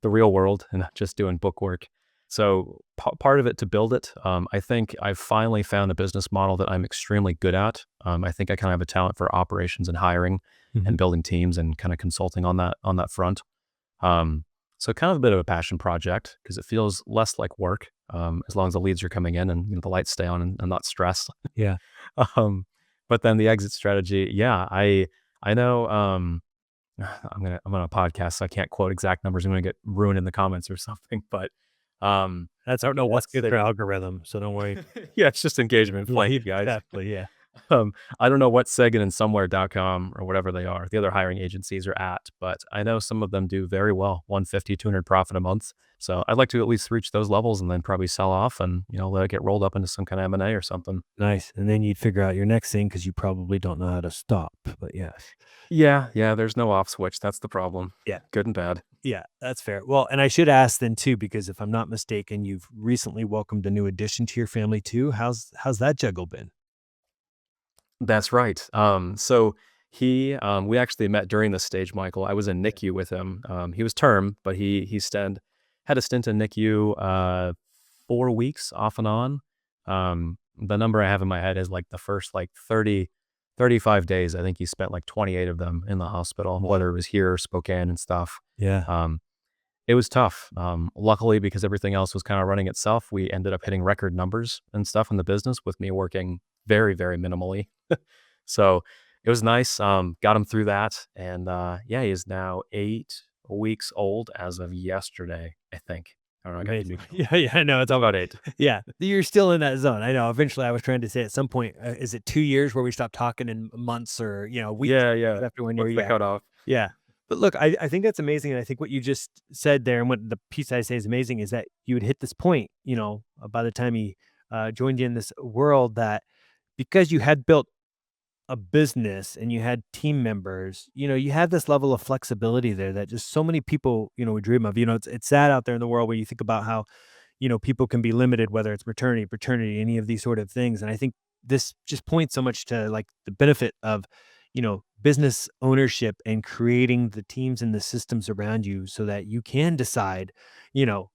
the real world and not just doing book work. So part of it to build it. I think I've finally found a business model that I'm extremely good at. I think I kind of have a talent for operations and hiring Mhm. and building teams and kind of consulting on that front. So kind of a bit of a passion project because it feels less like work as long as the leads are coming in and the lights stay on and I'm not stressed. Yeah. um, but then the exit strategy, yeah, I know. I'm on a podcast, so I can't quote exact numbers. I'm gonna get ruined in the comments or something. But I don't know what's that's good the for algorithm, so don't worry. yeah, it's just engagement Yeah, flank, guys. exactly. Yeah. I don't know what Segin and Somewhere.com or whatever they are, the other hiring agencies are at, but I know some of them do very well, 150, 200 profit a month. So I'd like to at least reach those levels and then probably sell off and, let it get rolled up into some kind of M&A or something. Nice. And then you'd figure out your next thing because you probably don't know how to stop. But yeah. Yeah, there's no off switch. That's the problem. Yeah. Good and bad. Yeah, that's fair. Well, and I should ask then too, because if I'm not mistaken, you've recently welcomed a new addition to your family too. How's that juggle been? That's right. So We actually met during this stage, Michael. I was in NICU with him. He was term, but had a stint in NICU 4 weeks off and on. The number I have in my head is like the first like 35 days. I think he spent like 28 of them in the hospital, whether it was here or Spokane and stuff. Yeah. It was tough. Luckily, because everything else was kind of running itself, we ended up hitting record numbers and stuff in the business with me working very, very minimally. So it was nice. Got him through that. And yeah, he is now 8 weeks old as of yesterday, I think. I don't know. I got the Amazing. new- Yeah, yeah, I know. It's all about 8. Yeah, you're still in that zone. I know. Eventually, I was trying to say at some point, is it 2 years where we stop talking in months or weeks Yeah. after 1 year? What's the Yeah, cutoff? yeah. But look, I think that's amazing, and I think what you just said there, and what the piece I say is amazing, is that you would hit this point, by the time he joined you in this world, that because you had built a business and you had team members, you had this level of flexibility there that just so many people, would dream of. It's sad out there in the world where you think about how people can be limited, whether it's maternity, paternity, any of these sort of things. And I think this just points so much to like the benefit of, business ownership and creating the teams and the systems around you so that you can decide,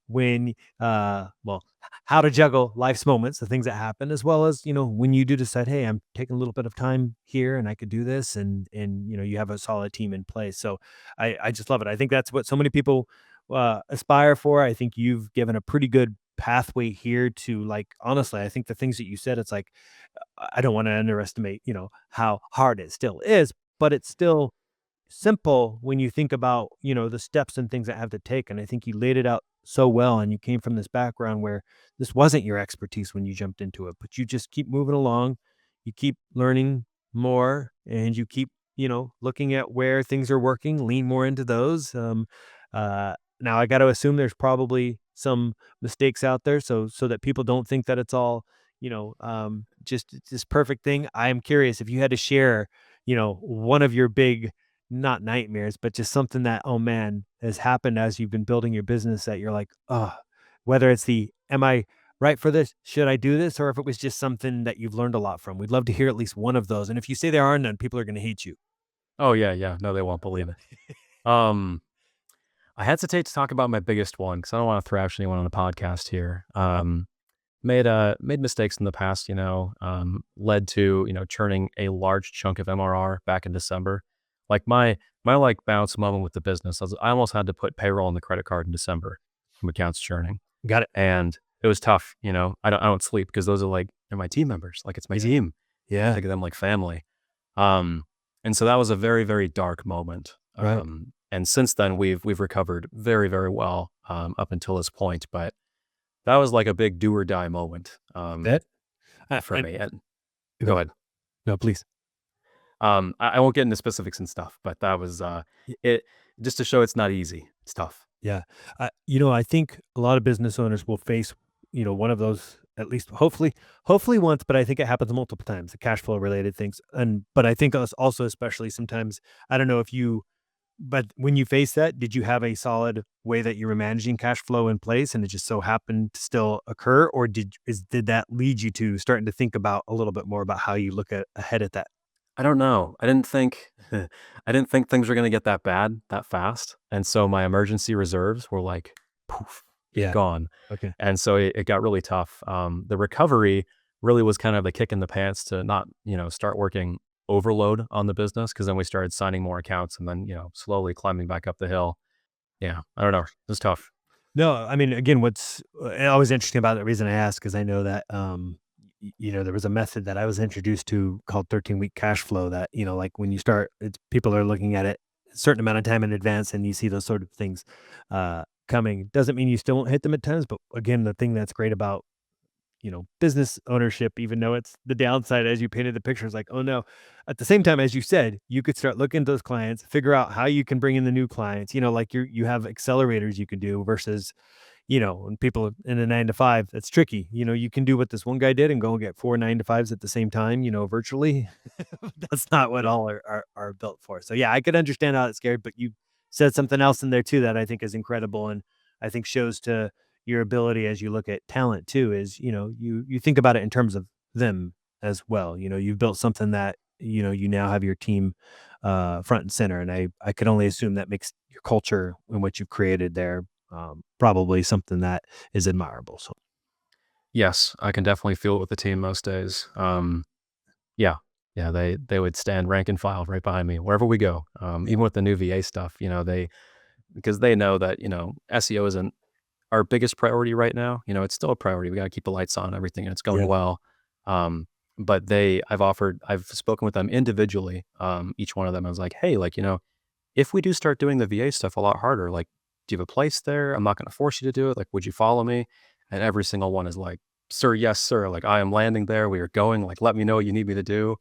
when, how to juggle life's moments, the things that happen, as well as, when you do decide, hey, I'm taking a little bit of time here and I could do this. And, you have a solid team in place. So I just love it. I think that's what so many people aspire for. I think you've given a pretty good pathway here to, like, honestly, I think the things that you said, it's like, I don't want to underestimate, how hard it still is, but it's still simple when you think about, the steps and things that have to take. And I think you laid it out so well. And you came from this background where this wasn't your expertise when you jumped into it, but you just keep moving along, you keep learning more, and you keep, looking at where things are working, lean more into those. Now I got to assume there's probably some mistakes out there, so that people don't think that it's all, just this perfect thing. I am curious if you had to share, one of your big, not nightmares, but just something that, oh man, has happened as you've been building your business that you're like, oh, whether it's am I right for this? Should I do this? Or if it was just something that you've learned a lot from. We'd love to hear at least one of those. And if you say there are none, people are going to hate you. Oh yeah. No, they won't believe it. Um, I hesitate to talk about my biggest one because I don't want to thrash anyone on the podcast here. Made mistakes in the past, led to, churning a large chunk of MRR back in December. Like my like bounce moment with the business, I almost had to put payroll on the credit card in December from accounts churning. Got it. And it was tough, I don't sleep because those are they're my team members. Like it's my team. I Yeah. think of them like family. And so that was a very, very dark moment. Right. And since then we've recovered very, very well, up until this point. But that was like a big do or die moment, That for me. And Go go ahead. No, please. I won't get into specifics and stuff, but that was it. Just to show it's not easy. It's tough. Yeah. I think a lot of business owners will face, one of those, at least hopefully once, but I think it happens multiple times, the cash flow related things. But I think us also, especially sometimes, I don't know but when you face that, did you have a solid way that you were managing cash flow in place and it just so happened to still occur? Or did that lead you to starting to think about a little bit more about how you look ahead at that? I don't know. I didn't think I didn't think things were going to get that bad that fast, and so my emergency reserves were like poof, Yeah. gone. Okay. And so it got really tough. The recovery really was kind of the kick in the pants to not, start working overload on the business because then we started signing more accounts and then, slowly climbing back up the hill. Yeah, I don't know. It was tough. No, I mean, again, what's always interesting about the reason I ask is I know that, there was a method that I was introduced to called 13-week cash flow that, like when you start, people are looking at it a certain amount of time in advance and you see those sort of things coming. Doesn't mean you still won't hit them at times. But again, the thing that's great about, business ownership, even though it's the downside as you painted the picture, is like, oh no. At the same time, as you said, you could start looking at those clients, figure out how you can bring in the new clients, like you have accelerators you can do versus, when people in a 9 to 5, that's tricky. You can do what this one guy did and go and get 4 9 to 5s at the same time, virtually. That's not what all are built for. So yeah, I could understand how it's scary, but you said something else in there too that I think is incredible. And I think shows to your ability as you look at talent too, is, you think about it in terms of them as well. You've built something that, you now have your team front and center. And I could only assume that makes your culture and what you've created there probably something that is admirable. So Yes, I can definitely feel it with the team most days. Yeah, yeah, they would stand rank and file right behind me wherever we go. Even with the new VA stuff, because they know that SEO isn't our biggest priority right now. It's still a priority. We got to keep the lights on and everything, and it's going yeah, well. But I've spoken with them individually. Each one of them, I was like, hey, if we do start doing the VA stuff a lot harder, like, do you have a place there? I'm not going to force you to do it. Like, would you follow me? And every single one is like, sir, yes, sir. Like, I am landing there. We are going. Like, let me know what you need me to do.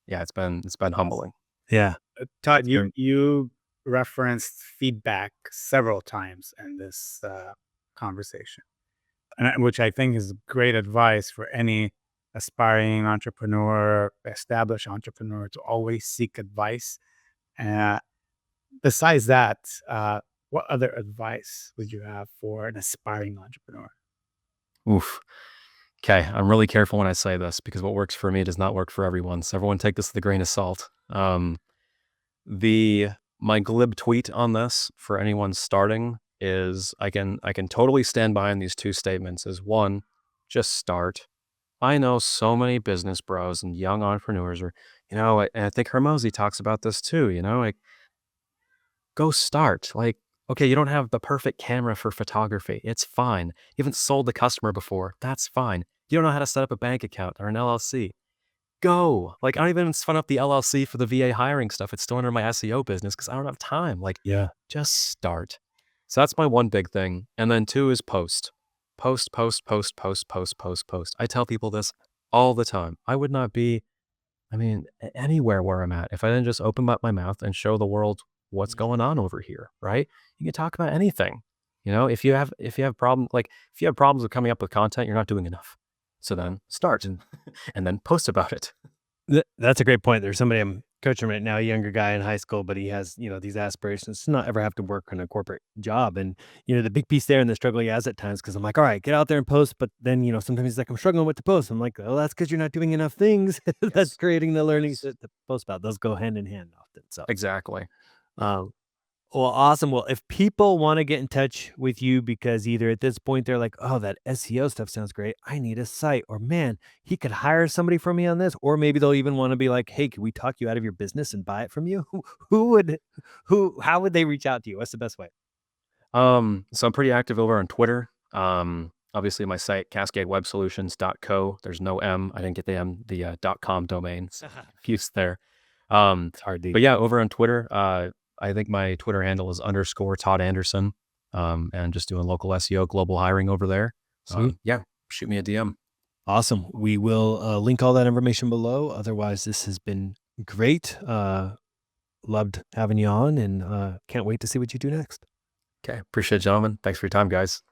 Yeah, it's been humbling. yeah, Todd, it's very, you referenced feedback several times in this conversation, which I think is great advice for any aspiring entrepreneur, established entrepreneur, to always seek advice. Uh, Besides that, what other advice would you have for an aspiring entrepreneur? Oof. Okay, I'm really careful when I say this because what works for me does not work for everyone. So everyone take this with a grain of salt. The my glib tweet on this for anyone starting is I can totally stand behind these two statements. Is one, just start. I know so many business bros and young entrepreneurs are, and I think Hermosi talks about this too, like, go start. Like, okay, you don't have the perfect camera for photography. It's fine. You haven't sold the customer before. That's fine. You don't know how to set up a bank account or an LLC. Go. Like, I don't even spun up the LLC for the VA hiring stuff. It's still under my SEO business because I don't have time. Like, yeah, just start. So that's my one big thing. And then two is post. Post, post, post, post, post, post, post. I tell people this all the time. I would not be, anywhere where I'm at if I didn't just open up my mouth and show the world what's going on over here, right? You can talk about anything. If you have problems with coming up with content, you're not doing enough. So then start and then post about it. That's a great point. There's somebody I'm coaching right now, a younger guy in high school, but he has, these aspirations to not ever have to work in a corporate job. And, the big piece there and the struggle he has at times, because I'm like, all right, get out there and post. But then, sometimes he's like, I'm struggling with the post. I'm like, well, that's because you're not doing enough things. That's Yes. creating the learnings Yes. to post about. Those go hand in hand often. So, Exactly. um, well, awesome. Well, if people want to get in touch with you because either at this point they're like, oh, that SEO stuff sounds great. I need a site. Or man, he could hire somebody for me on this. Or maybe they'll even want to be like, hey, can we talk you out of your business and buy it from you? How would they reach out to you? What's the best way? So I'm pretty active over on Twitter. Obviously my site, cascadewebsolutions.co. There's no M. I didn't get the M, the .com domain. So confused there. It's hard to. But yeah, over on Twitter, I think my Twitter handle is _Todd Anderson. And just doing local SEO, global hiring over there. Sweet. Yeah, shoot me a DM. Awesome. We will link all that information below. Otherwise, this has been great. Loved having you on and can't wait to see what you do next. Okay, appreciate it, gentlemen. Thanks for your time, guys.